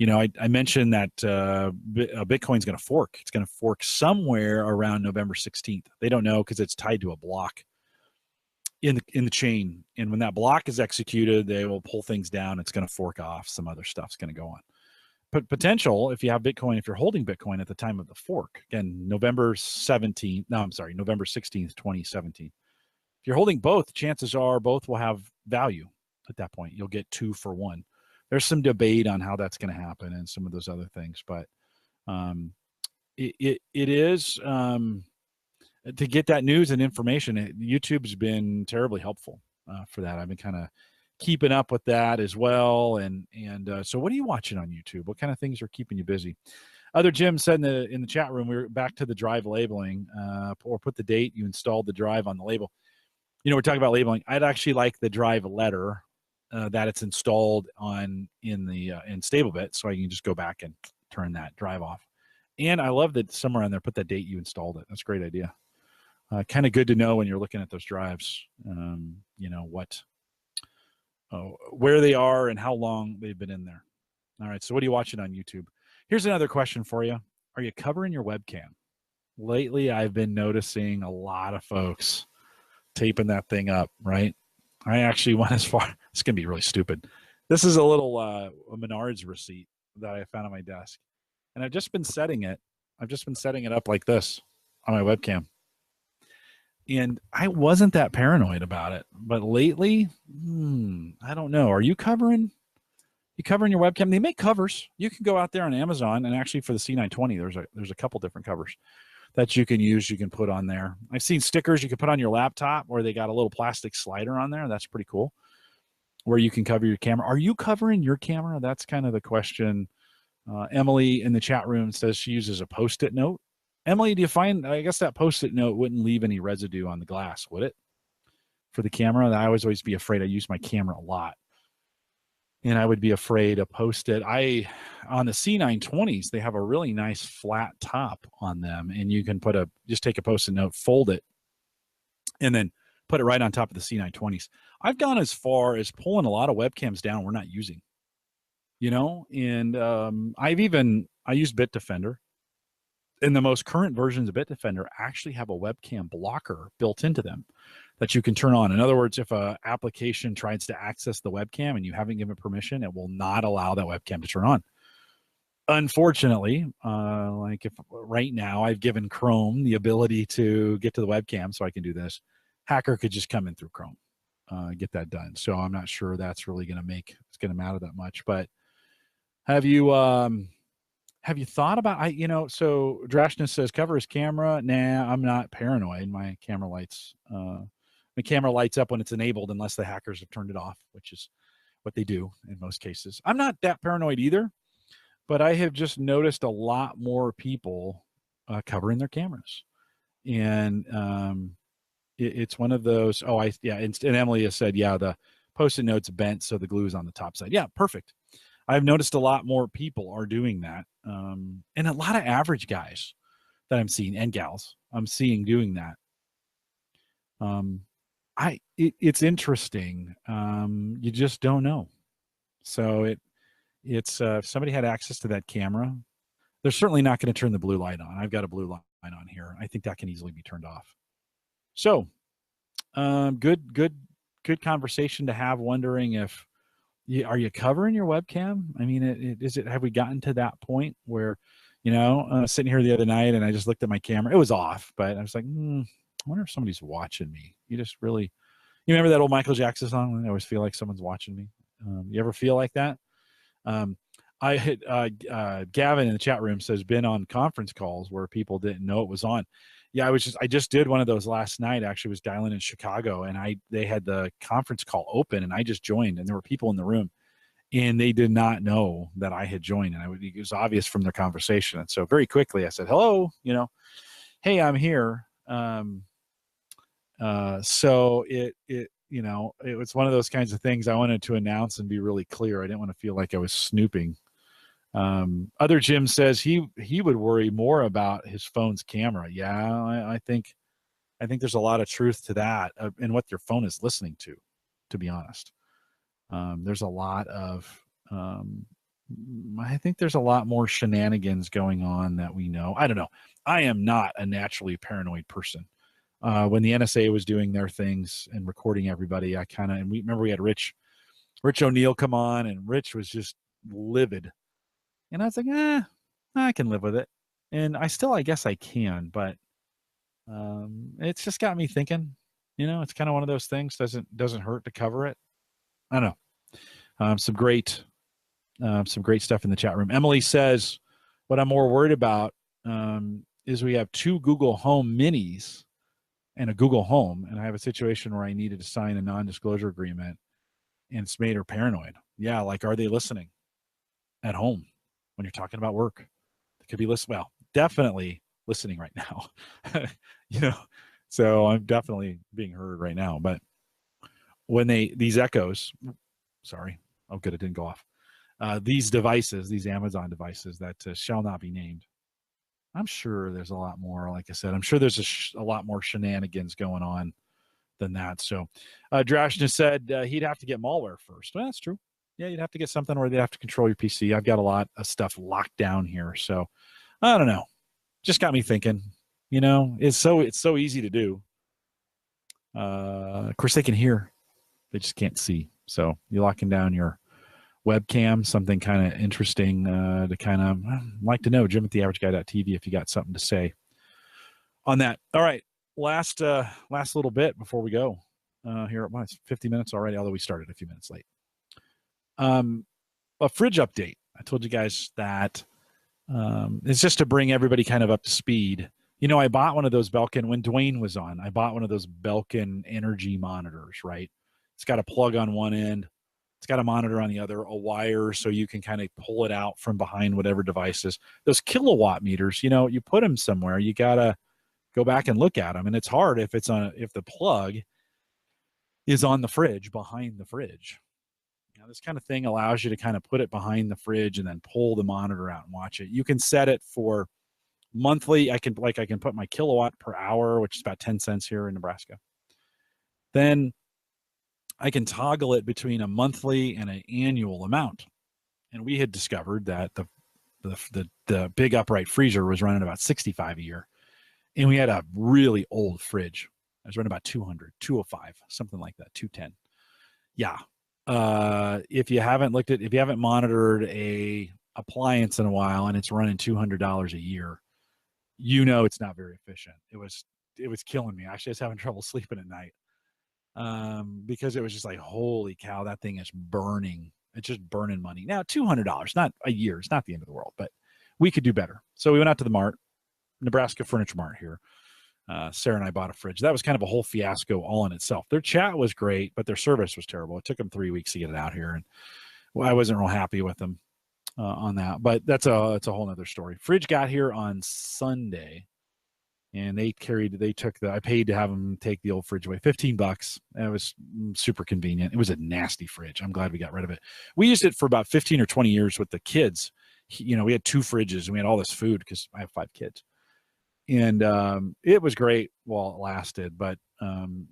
I mentioned that Bitcoin's going to fork. It's going to fork somewhere around November 16th. They don't know because it's tied to a block. in the chain. And when that block is executed, they will pull things down. It's going to fork off. Some other stuff's going to go on. But potential, if you have Bitcoin, if you're holding Bitcoin at the time of the fork, again, November 16th, 2017. If you're holding both, chances are both will have value at that point. You'll get 2 for 1. There's some debate on how that's going to happen and some of those other things, but it is to get that news and information. YouTube's been terribly helpful for that. I've been kind of keeping up with that as well. And so what are you watching on YouTube? What kind of things are keeping you busy? Other Jim said in the chat room, we were back to the drive labeling, or put the date you installed the drive on the label. We're talking about labeling. I'd actually like the drive letter that it's installed in StableBit, so I can just go back and turn that drive off. And I love that somewhere on there, put that date you installed it. That's a great idea. Kind of good to know when you're looking at those drives, where they are and how long they've been in there. All right, so what are you watching on YouTube? Here's another question for you. Are you covering your webcam? Lately, I've been noticing a lot of folks taping that thing up, right? I actually went as far, it's going to be really stupid. This is a little a Menards receipt that I found on my desk. And I've just been setting it up like this on my webcam. And I wasn't that paranoid about it, but lately, I don't know. Are you covering your webcam? They make covers. You can go out there on Amazon, and actually for the C920, there's a couple different covers that you can use. You can put on there. I've seen stickers you can put on your laptop where they got a little plastic slider on there. That's pretty cool. Where you can cover your camera. Are you covering your camera? That's kind of the question. Emily in the chat room says she uses a Post-it note. Emily, do you find, I guess that Post-it note wouldn't leave any residue on the glass, would it? For the camera? I always be afraid. I use my camera a lot. And I would be afraid of Post-it. On the C920s, they have a really nice flat top on them. And you can just take a Post-it note, fold it, and then put it right on top of the C920s. I've gone as far as pulling a lot of webcams down we're not using. And I use Bitdefender. And the most current versions of Bitdefender actually have a webcam blocker built into them that you can turn on. In other words, if an application tries to access the webcam and you haven't given permission, it will not allow that webcam to turn on. Unfortunately, like if right now I've given Chrome the ability to get to the webcam so I can do this, hacker could just come in through Chrome, get that done. So I'm not sure that's really going to matter that much. But have you thought about, so Drashness says cover his camera. Nah, I'm not paranoid. My camera lights up when it's enabled unless the hackers have turned it off, which is what they do in most cases. I'm not that paranoid either, but I have just noticed a lot more people covering their cameras. And it's one of those, and Emily has said, the Post-it note's bent, so the glue is on the top side. Yeah, perfect. I've noticed a lot more people are doing that. And a lot of average guys that I'm seeing, and gals, I'm seeing doing that. It's interesting. You just don't know. So it's if somebody had access to that camera, they're certainly not going to turn the blue light on. I've got a blue light on here. I think that can easily be turned off. So good conversation to have, wondering if, are you covering your webcam? I mean, have we gotten to that point where, sitting here the other night and I just looked at my camera, it was off, but I was like, I wonder if somebody's watching me. You remember that old Michael Jackson song? I always feel like someone's watching me. You ever feel like that? I hit Gavin in the chat room says been on conference calls where people didn't know it was on. Yeah, I just did one of those last night. Actually, was dialing in Chicago, and they had the conference call open, and I just joined, and there were people in the room, and they did not know that I had joined, and it was obvious from their conversation. And so very quickly I said, hello, hey, I'm here. So it was one of those kinds of things I wanted to announce and be really clear. I didn't want to feel like I was snooping. Other Jim says he would worry more about his phone's camera. Yeah, I think there's a lot of truth to that in what your phone is listening to be honest. There's a lot of, I think there's a lot more shenanigans going on that we know. I don't know. I am not a naturally paranoid person. when the NSA was doing their things and recording everybody, and we remember we had Rich O'Neill come on, and Rich was just livid. And I was like, I can live with it. And I guess I can, but it's just got me thinking, it's kind of one of those things, doesn't hurt to cover it. I don't know. Some great stuff in the chat room. Emily says, what I'm more worried about is we have 2 Google Home Minis and a Google Home, and I have a situation where I needed to sign a non-disclosure agreement, and it's made her paranoid. Yeah, like, are they listening at home when you're talking about work? They could be listening. Well, definitely listening right now. So I'm definitely being heard right now. But when these echoes, sorry, oh good, it didn't go off. These devices, these Amazon devices that shall not be named, I'm sure there's a lot more. Like I said, I'm sure there's a lot more shenanigans going on than that. So Drashna said he'd have to get malware first. Well, that's true. Yeah, you'd have to get something where they have to control your PC. I've got a lot of stuff locked down here. So I don't know. Just got me thinking, it's so easy to do. Of course, they can hear. They just can't see. So you're locking down your webcam, something kind of interesting to kind of like to know. Jim at theaverageguy.tv if you got something to say on that. All right, last little bit before we go. Here it's 50 minutes already, although we started a few minutes late. A fridge update. I told you guys that it's just to bring everybody kind of up to speed. I bought one of those Belkin when Dwayne was on. I bought one of those Belkin energy monitors, right? It's got a plug on one end. It's got a monitor on the other, a wire, so you can kind of pull it out from behind whatever device is. Those kilowatt meters, you put them somewhere. You got to go back and look at them. And it's hard if the plug is on the fridge, behind the fridge. This kind of thing allows you to kind of put it behind the fridge and then pull the monitor out and watch it. You can set it for monthly. I can put my kilowatt per hour, which is about 10 cents here in Nebraska. Then I can toggle it between a monthly and an annual amount. And we had discovered that the big upright freezer was running about 65 a year. And we had a really old fridge. I was running about 200, 205, something like that, 210. Yeah. If you haven't monitored a appliance in a while and it's running $200 a year, it's not very efficient. It was killing me. Actually, I was having trouble sleeping at night. Because it was just like, holy cow, that thing is burning. It's just burning money. Now, $200, not a year. It's not the end of the world, but we could do better. So we went out to the mart, Nebraska Furniture Mart here. Sarah and I bought a fridge. That was kind of a whole fiasco all in itself. Their chat was great, but their service was terrible. It took them 3 weeks to get it out here. And I wasn't real happy with them on that, but it's a whole nother story. Fridge got here on Sunday. And I paid to have them take the old fridge away, $15. It was super convenient. It was a nasty fridge. I'm glad we got rid of it. We used it for about 15 or 20 years with the kids. We had 2 fridges and we had all this food because I have 5 kids. And it was great while it lasted, but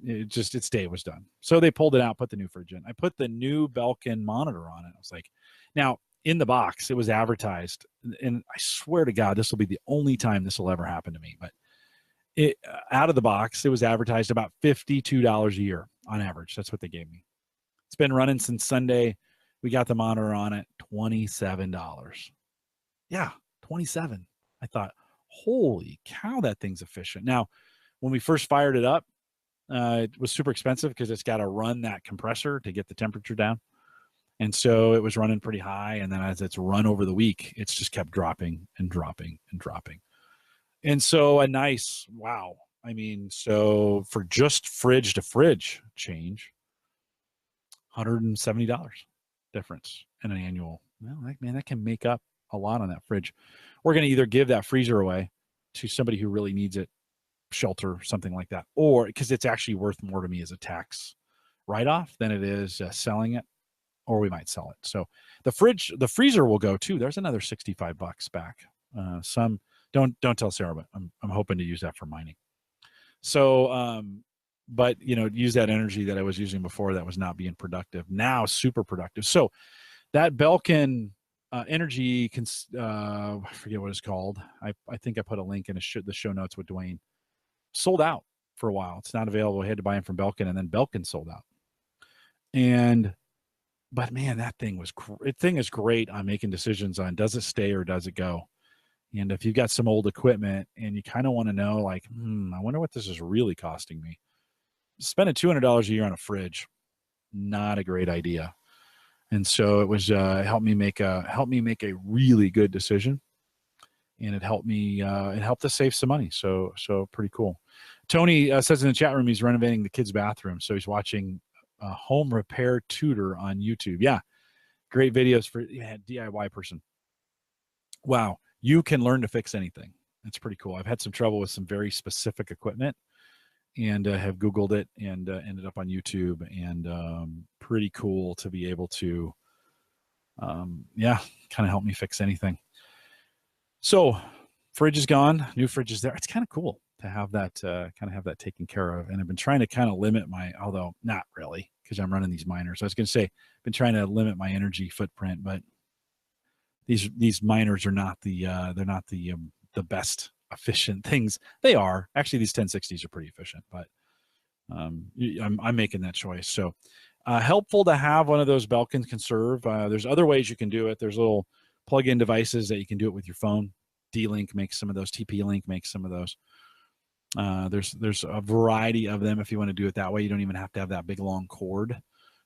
its day was done. So they pulled it out, put the new fridge in. I put the new Belkin monitor on it. I was like, now in the box, it was advertised. And I swear to God, this will be the only time this will ever happen to me. But out of the box, it was advertised about $52 a year on average. That's what they gave me. It's been running since Sunday. We got the monitor on it, $27. Yeah, $27. I thought, holy cow, that thing's efficient. Now, when we first fired it up, it was super expensive because it's got to run that compressor to get the temperature down. And so it was running pretty high. And then as it's run over the week, it's just kept dropping and dropping and dropping. And so a nice, wow. I mean, so for just fridge to fridge change, $170 difference in an annual. Well, that can make up a lot on that fridge. We're going to either give that freezer away to somebody who really needs it, shelter, something like that, or because it's actually worth more to me as a tax write-off than it is selling it, or we might sell it. So the freezer will go too. There's another $65 back. Don't tell Sarah, but I'm hoping to use that for mining. So, but use that energy that I was using before that was not being productive. Now super productive. So that Belkin energy, I forget what it's called. I think I put a link in the show notes with Dwayne. Sold out. for a while. It's not available. I had to buy them from Belkin, and then Belkin sold out. But man, that thing is great on making decisions on does it stay or does it go. And if you've got some old equipment and you kind of want to know, like, I wonder what this is really costing me. Spending $200 a year on a fridge, not a great idea. And so it was helped me make a really good decision, and it helped us save some money. So pretty cool. Tony says in the chat room he's renovating the kids' bathroom, so he's watching a home repair tutor on YouTube. Yeah, great videos for DIY person. Wow, you can learn to fix anything. That's pretty cool. I've had some trouble with some very specific equipment, and have Googled it and ended up on YouTube, and pretty cool to be able to, kind of help me fix anything. So fridge is gone, new fridge is there. It's kind of cool to have that, taken care of. And I've been trying to kind of limit although not really, because I'm running these miners. I was going to say, I've been trying to limit my energy footprint, but these miners are not the best efficient things. They are actually, these 1060s are pretty efficient, but I'm making that choice. So helpful to have one of those Belkin Conserve. There's other ways you can do it. There's little plug-in devices that you can do it with your phone. D-Link makes some of those. TP-Link makes some of those. There's a variety of them if you want to do it that way. You don't even have to have that big long cord.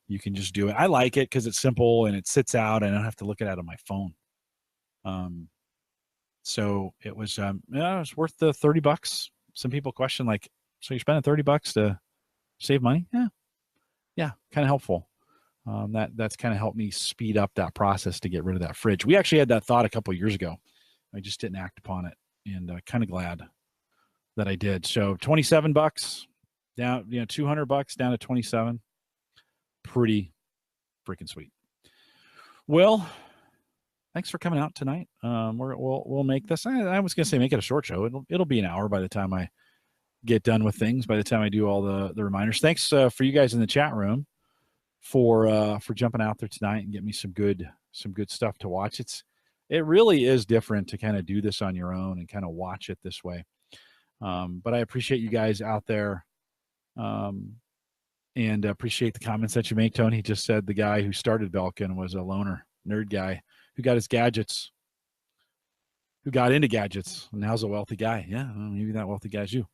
You can just do it. I like it because it's simple and it sits out and I don't have to look at it on my phone. So it was worth the $30. Some people question, like, so you're spending $30 to save money? Yeah, kind of helpful. That's kind of helped me speed up that process to get rid of that fridge. We actually had that thought a couple of years ago. I just didn't act upon it, and kind of glad that I did. So $27 down, $200 down to 27. Pretty freaking sweet. Well, thanks for coming out tonight. We'll make this. I was gonna say make it a short show. It'll be an hour by the time I get done with things. By the time I do all the reminders. Thanks for you guys in the chat room for jumping out there tonight and getting me some good stuff to watch. It really is different to kind of do this on your own and kind of watch it this way. But I appreciate you guys out there, and appreciate the comments that you make. Tony just said the guy who started Belkin was a loner, nerd guy who got into gadgets, and now's a wealthy guy. Yeah, well, maybe that wealthy guy's you.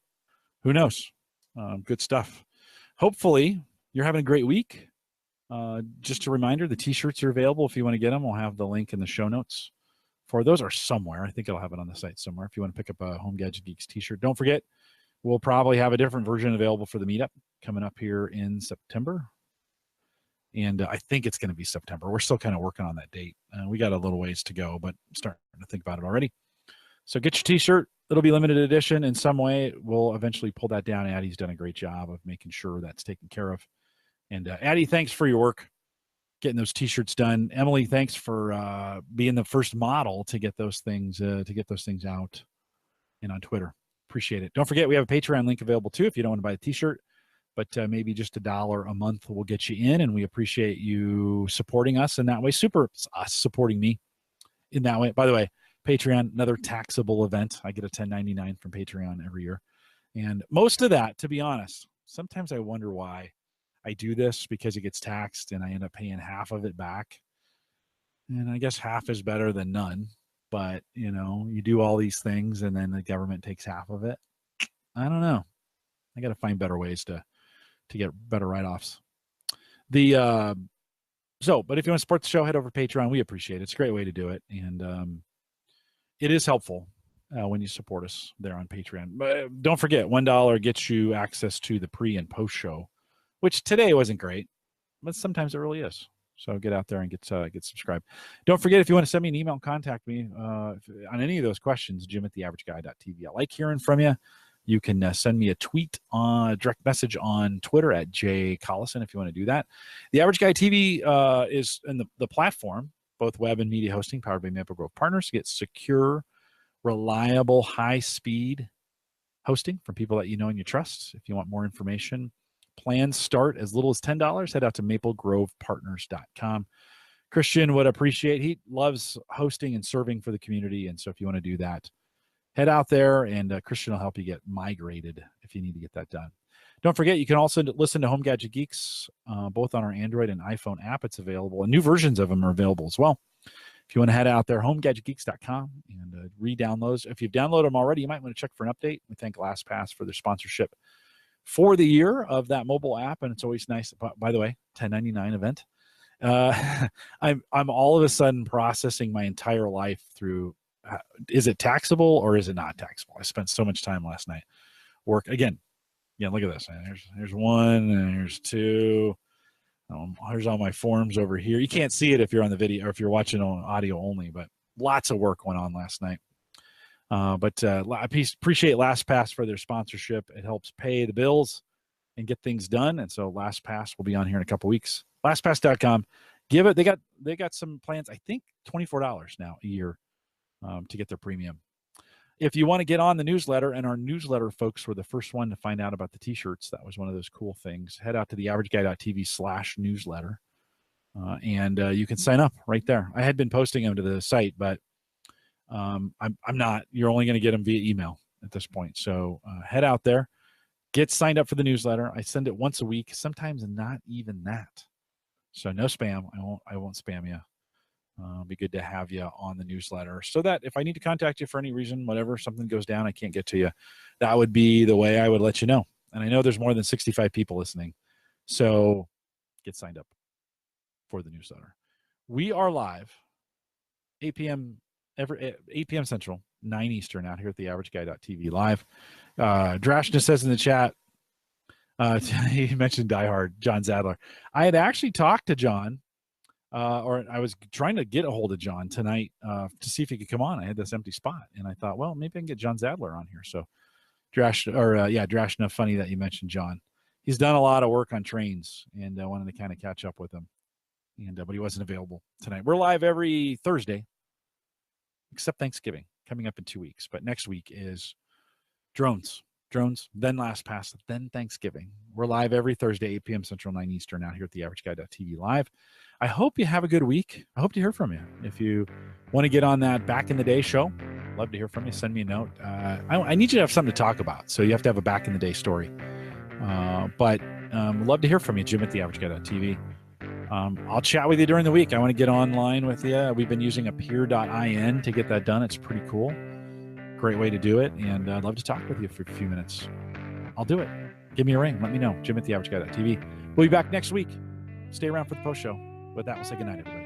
Who knows? Good stuff. Hopefully you're having a great week. Just a reminder, the t-shirts are available if you want to get them. We'll have the link in the show notes for those, are somewhere. I think I'll have it on the site somewhere if you want to pick up a Home Gadget Geeks t-shirt. Don't forget, we'll probably have a different version available for the meetup coming up here in September. And I think it's going to be September. We're still kind of working on that date. We got a little ways to go, but starting to think about it already. So get your t-shirt. It'll be limited edition in some way. We'll eventually pull that down. Addie's done a great job of making sure that's taken care of. And Addie, thanks for your work getting those t-shirts done. Emily, thanks for being the first model to get those things out and on Twitter. Appreciate it. Don't forget, we have a Patreon link available too if you don't want to buy a t-shirt, but maybe just $1 a month will get you in, and we appreciate you supporting us in that way. Us supporting me in that way. By the way, Patreon, another taxable event. I get a 1099 from Patreon every year. And most of that, to be honest, sometimes I wonder why I do this, because it gets taxed and I end up paying half of it back. And I guess half is better than none. But, you do all these things and then the government takes half of it. I don't know. I got to find better ways to get better write-offs. But if you want to support the show, head over to Patreon. We appreciate it. It's a great way to do it. And it is helpful when you support us there on Patreon. But don't forget, $1 gets you access to the pre and post show, which today wasn't great, but sometimes it really is. So get out there and get subscribed. Don't forget, if you want to send me an email, contact me on any of those questions, jim@theaverageguy.tv. I like hearing from you. You can send me a tweet, direct message on Twitter at @jcollison if you want to do that. The Average Guy TV is in the platform, both web and media hosting, powered by Maple Grove Partners. Get secure, reliable, high-speed hosting from people that you know and you trust. If you want more information, plans start as little as $10. Head out to maplegrovepartners.com. Christian would appreciate. He loves hosting and serving for the community, and so if you want to do that, head out there, and Christian will help you get migrated if you need to get that done. Don't forget, you can also listen to Home Gadget Geeks, both on our Android and iPhone app. It's available, and new versions of them are available as well. If you want to head out there, homegadgetgeeks.com, and re-download those. If you've downloaded them already, you might want to check for an update. We thank LastPass for their sponsorship for the year of that mobile app, and it's always nice. By the way, 1099 event. I'm all of a sudden processing my entire life through, is it taxable or is it not taxable? I spent so much time last night. Work again. Yeah, look at this. There's one, and there's two. Here's all my forms over here. You can't see it if you're on the video or if you're watching on audio only, but lots of work went on last night. But I appreciate LastPass for their sponsorship. It helps pay the bills and get things done. And so LastPass will be on here in a couple weeks. LastPass.com. Give it. They got some plans. I think $24 now a year to get their premium. If you want to get on the newsletter, and our newsletter folks were the first one to find out about the T-shirts. That was one of those cool things. Head out to theaverageguy.tv/newsletter, and you can sign up right there. I had been posting them to the site, but I'm not. You're only going to get them via email at this point. So head out there, get signed up for the newsletter. I send it once a week, sometimes not even that. So no spam. I won't spam you. It'll be good to have you on the newsletter so that if I need to contact you for any reason, whatever, something goes down, I can't get to you, that would be the way I would let you know. And I know there's more than 65 people listening. So get signed up for the newsletter. We are live 8 p.m. 8 p.m. Central, 9 Eastern out here at theaverageguy.tv live. Drashna says in the chat, he mentioned Die Hard, John Zadler. I had actually talked to John, or I was trying to get a hold of John tonight to see if he could come on. I had this empty spot, and I thought, well, maybe I can get John Zadler on here. So Drashna, funny that you mentioned John. He's done a lot of work on trains, and I wanted to kind of catch up with him. And but he wasn't available tonight. We're live every Thursday, except Thanksgiving, coming up in 2 weeks. But next week is drones, then LastPass, then Thanksgiving. We're live every Thursday, 8 p.m. Central, 9 Eastern, out here at theaverageguy.tv live. I hope you have a good week. I hope to hear from you. If you want to get on that Back in the Day show, love to hear from you. Send me a note. I need you to have something to talk about, so you have to have a Back in the Day story. But love to hear from you, Jim at theaverageguy.tv. I'll chat with you during the week. I want to get online with you. We've been using appear.in to get that done. It's pretty cool. Great way to do it. And I'd love to talk with you for a few minutes. I'll do it. Give me a ring. Let me know. Jim at theaverageguy.tv. We'll be back next week. Stay around for the post show. With that, we'll say goodnight, everybody.